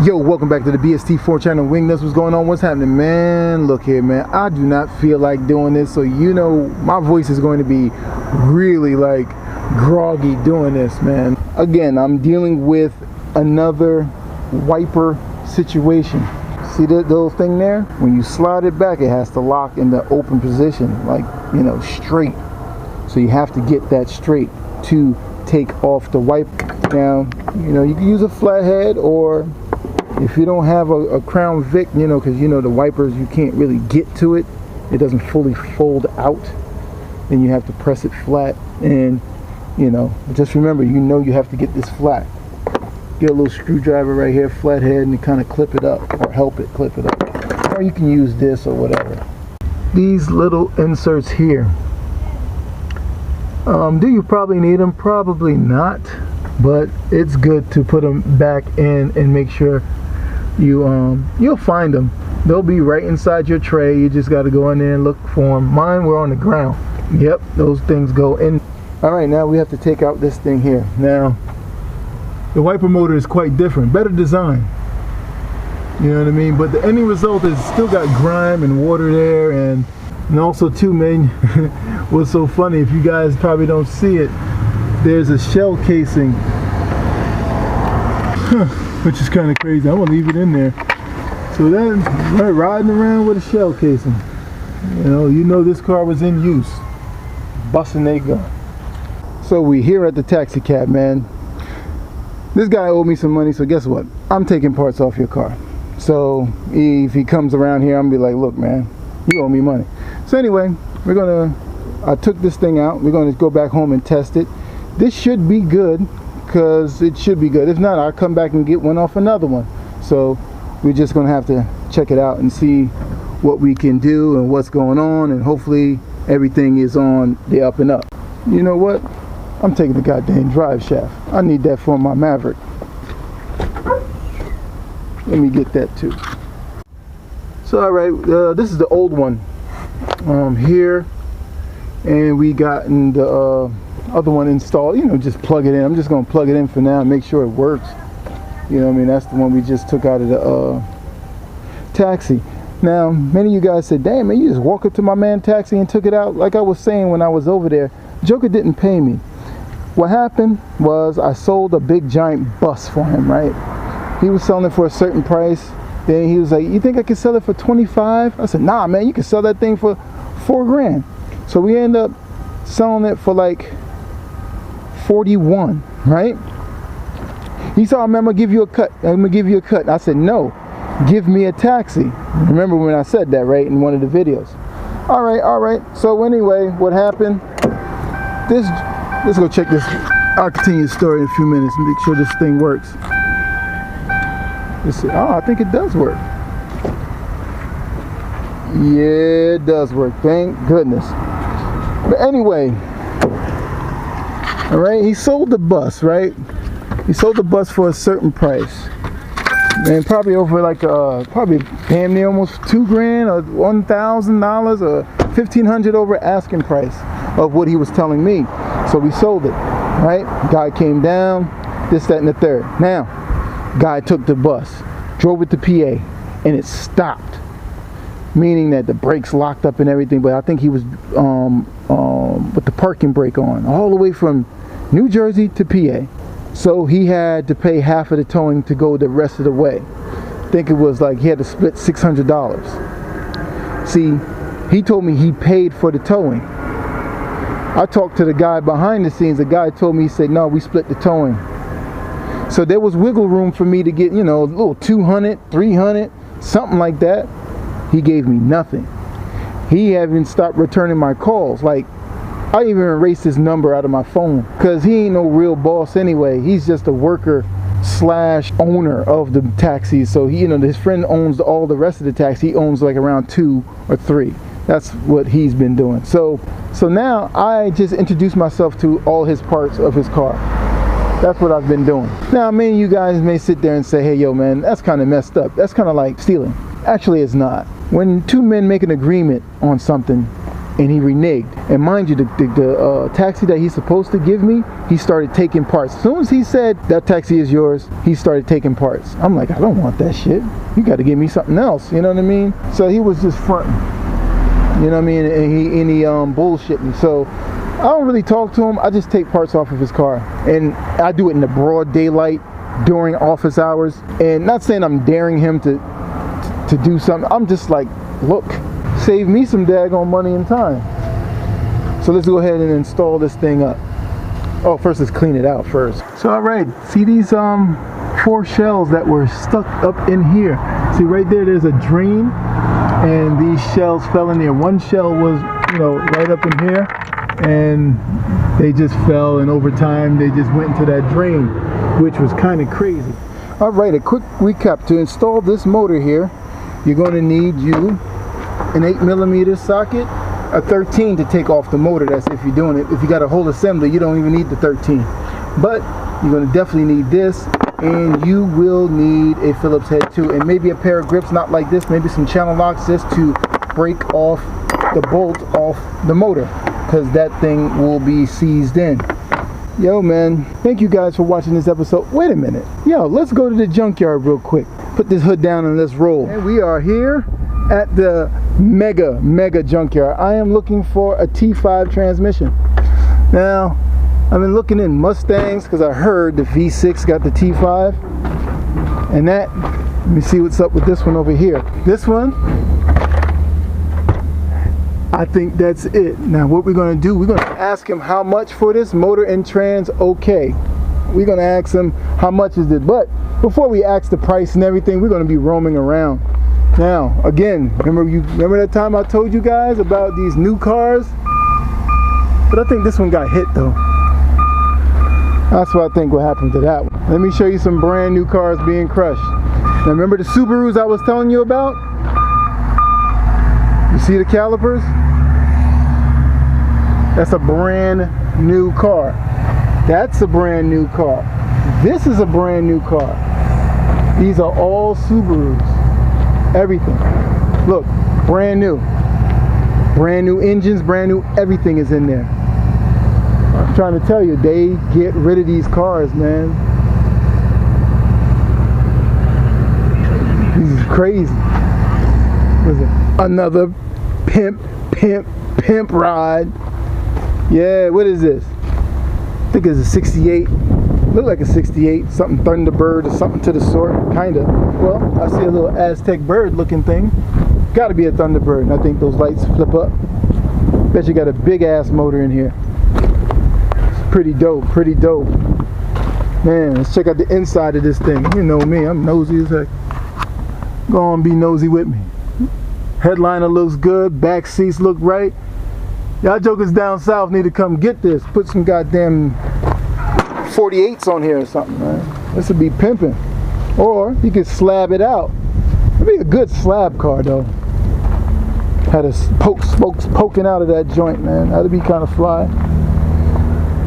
Yo, welcome back to the BST4 channel. Wingness, what's going on? What's happening, man? Look here, man. I do not feel like doing this, so you know my voice is going to be really like groggy doing this, man. Again, I'm dealing with another wiper situation. See that little thing there? When you slide it back, it has to lock in the open position, like, you know, straight. So you have to get that straight to take off the wiper. Now, you know, you can use a flathead, or if you don't have a Crown Vic, you know, because you know the wipers, you can't really get to it. It doesn't fully fold out. Then you have to press it flat. And, you know, just remember, you know you have to get this flat. Get a little screwdriver right here, flathead, and kind of clip it up, or help it clip it up. Or you can use this or whatever. These little inserts here. Do you probably need them? Probably not. But it's good to put them back in and make sure you'll find them. They'll be right inside your tray. You just got to go in there and look for them. Mine were on the ground. Yep, those things go in. All right, now we have to take out this thing here. Now, the wiper motor is quite different, better design. You know what I mean? But the ending result is still got grime and water there, and also too, man, what's so funny, if you guys probably don't see it, there's a shell casing, which is kind of crazy. I'm gonna leave it in there. So then, right, riding around with a shell casing. You know this car was in use. Busting a gun. So we here at the Taxicab, man. This guy owed me some money, so guess what? I'm taking parts off your car. So if he comes around here, I'm gonna be like, look, man, you owe me money. So anyway, I took this thing out. We're gonna go back home and test it. This should be good, because it should be good. If not, I'll come back and get one off another one. So we're just gonna have to check it out and see what we can do and what's going on, and hopefully everything is on the up and up. You know what? I'm taking the goddamn drive shaft. I need that for my Maverick. Let me get that too. So all right, this is the old one here, and we got in the other one installed. You know, just plug it in. I'm just gonna plug it in for now and make sure it works. You know what I mean? That's the one we just took out of the taxi. Now, many of you guys said, damn, man, you just walk up to my man Taxi and took it out. Like I was saying when I was over there, Joker didn't pay me. What happened was I sold a big giant bus for him, right? He was selling it for a certain price. Then he was like, you think I can sell it for 25? I said, nah, man, you can sell that thing for $4 grand. So we end up selling it for like 41, right? He said, I'm gonna give you a cut. I'm gonna give you a cut. I said, no, give me a taxi. Remember when I said that, right, in one of the videos? All right. So anyway, what happened? Let's go check this. I'll continue the story in a few minutes and make sure this thing works. Let's see. Oh, I think it does work. Yeah, it does work. Thank goodness. But anyway, all right, he sold the bus, right? He sold the bus for a certain price. And probably over like probably damn near almost $2 grand or $1,000 or $1,500 over asking price of what he was telling me. So we sold it, right? Guy came down, this, that, and the third. Now, guy took the bus, drove it to PA, and it stopped. Meaning that the brakes locked up and everything, but I think he was with the parking brake on, all the way from New Jersey to PA. So he had to pay half of the towing to go the rest of the way. I think it was like he had to split $600. See, he told me he paid for the towing. I talked to the guy behind the scenes. The guy told me, he said, no, we split the towing. So there was wiggle room for me to get, you know, a little 200, 300, something like that. He gave me nothing. He haven't stopped returning my calls. Like, I even erased his number out of my phone, because he ain't no real boss anyway. He's just a worker slash owner of the taxis. So he, you know, his friend owns all the rest of the taxi. He owns like around 2 or 3. That's what he's been doing. So now I just introduced myself to all his parts of his car. That's what I've been doing. Now, many of you guys may sit there and say, hey, yo, man, that's kind of messed up. That's kind of like stealing. Actually, it's not. When two men make an agreement on something, and he reneged. And mind you, the taxi that he's supposed to give me, he started taking parts. As soon as he said, that taxi is yours, he started taking parts. I'm like, I don't want that shit. You got to give me something else, you know what I mean? So he was just fronting, you know what I mean? And he bullshit me. So I don't really talk to him. I just take parts off of his car, and I do it in the broad daylight during office hours. And not saying I'm daring him to do something. I'm just like, look, save me some daggone money and time. So let's go ahead and install this thing up. Oh, first let's clean it out first. So all right, see these 4 shells that were stuck up in here. See right there's a drain, and these shells fell in there. One shell was, you know, right up in here, and they just fell, and over time they just went into that drain, which was kind of crazy. All right, a quick recap. To install this motor here, you're going to need an 8mm socket, a 13 to take off the motor. That's if you're doing it. If you got a whole assembly, you don't even need the 13. But you're going to definitely need this, and you will need a Phillips head too, and maybe a pair of grips, not like this, maybe some channel locks just to break off the bolt off the motor, because that thing will be seized in. Yo man, thank you guys for watching this episode. Wait a minute, yo, let's go to the junkyard real quick. Put this hood down and let's roll. And we are here at the mega junkyard. I am looking for a T5 transmission. Now, I've been looking in Mustangs because I heard the V6 got the T5. And that, let me see what's up with this one over here. This one, I think that's it. Now what we're going to do, we're going to ask him how much for this motor and trans. Okay, we're going to ask him how much is it. But before we ask the price and everything, we're going to be roaming around. Now again, remember that time I told you guys about these new cars? But I think this one got hit though. That's what I think what happened to that one. Let me show you some brand new cars being crushed. Now remember the Subarus I was telling you about? You see the calipers? That's a brand new car. That's a brand new car. This is a brand new car. These are all Subarus. Everything. Look, brand new. Brand new engines, brand new everything is in there. I'm trying to tell you, they get rid of these cars, man. This is crazy. Another pimp ride. Yeah, what is this? I think it's a 68. Look like a 68, something Thunderbird or something to the sort, kinda. Well, I see a little Aztec bird looking thing. Gotta be a Thunderbird, and I think those lights flip up. Bet you got a big ass motor in here. It's pretty dope, pretty dope. Man, let's check out the inside of this thing. You know me, I'm nosy as heck. Go on, be nosy with me. Headliner looks good, back seats look right. Y'all jokers down south need to come get this. Put some goddamn 48s on here or something, man. This would be pimping. Or you could slab it out. It'd be a good slab car though. Had a spokes poking out of that joint, man. That'd be kind of fly.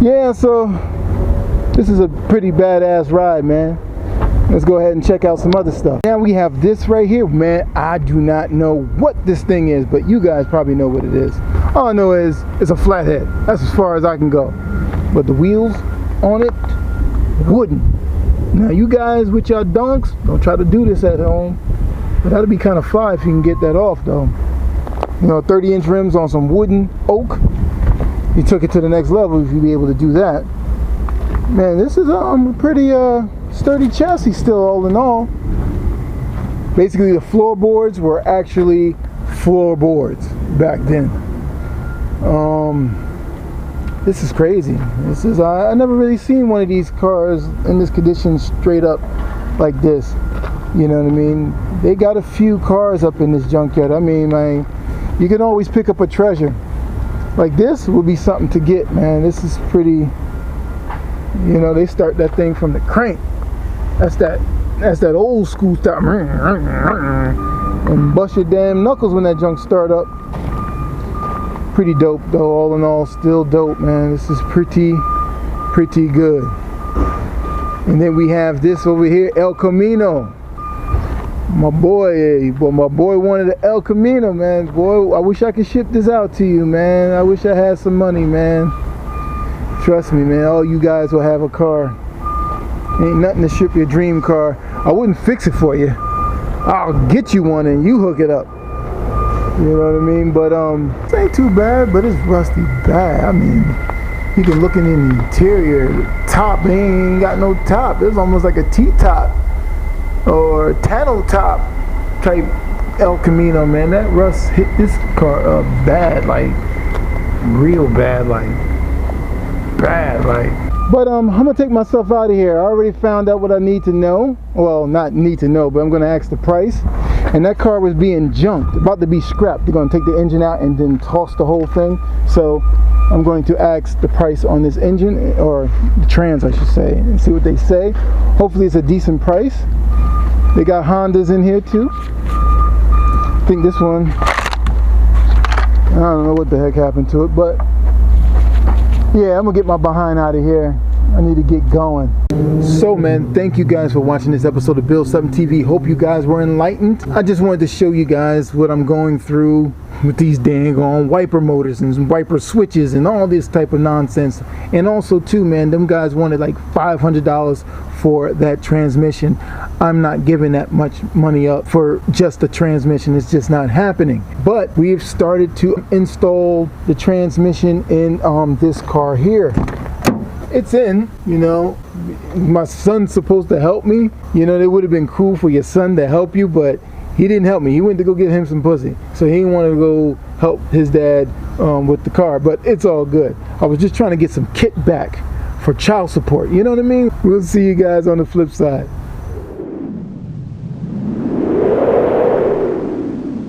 Yeah, so this is a pretty badass ride, man. Let's go ahead and check out some other stuff. Now we have this right here, man. I do not know what this thing is, but you guys probably know what it is. All I know is it's a flathead. That's as far as I can go. But the wheels on it, wooden. Now you guys with your donks, don't try to do this at home. But that'd be kind of fly if you can get that off though. You know, 30-inch rims on some wooden oak. You took it to the next level if you'd be able to do that. Man, this is a pretty sturdy chassis still, all in all. Basically the floorboards were actually floorboards back then. This is crazy. This is I never really seen one of these cars in this condition straight up like this. You know what I mean? They got a few cars up in this junkyard. I mean, man, you can always pick up a treasure. Like this will be something to get, man. This is pretty, you know, they start that thing from the crank. That's that old school stuff. And bust your damn knuckles when that junk start up. Pretty dope though, all in all, still dope, man. This is pretty good. And then we have this over here, El Camino. My boy wanted an El Camino, man. Boy, I wish I could ship this out to you, man. I wish I had some money, man. Trust me, man. All you guys will have a car. Ain't nothing to ship your dream car. I wouldn't fix it for you. I'll get you one and you hook it up. You know what I mean? But it ain't too bad, but it's rusty bad. I mean, you can look in the interior. The top ain't got no top. It's almost like a T-top or Tano top type El Camino, man. That rust hit this car bad, like real bad, like bad, like. But I'm gonna take myself out of here. I already found out what I need to know. Well, not need to know, but I'm gonna ask the price. And that car was being junked, about to be scrapped. They're gonna take the engine out and then toss the whole thing. So I'm going to ask the price on this engine, or the trans I should say, and see what they say. Hopefully it's a decent price. They got Hondas in here too. I think this one, I don't know what the heck happened to it, but yeah, I'm gonna get my behind out of here. I need to get going. So man, thank you guys for watching this episode of Build Something TV. Hope you guys were enlightened. I just wanted to show you guys what I'm going through with these dang on wiper motors and wiper switches and all this type of nonsense. And also too, man, them guys wanted like $500 for that transmission. I'm not giving that much money up for just the transmission. It's just not happening. But we've started to install the transmission in this car here. It's in, you know. My son's supposed to help me. You know, it would have been cool for your son to help you, but he didn't help me. He went to go get him some pussy. So he didn't want to go help his dad with the car, but it's all good. I was just trying to get some kit back for child support. You know what I mean? We'll see you guys on the flip side.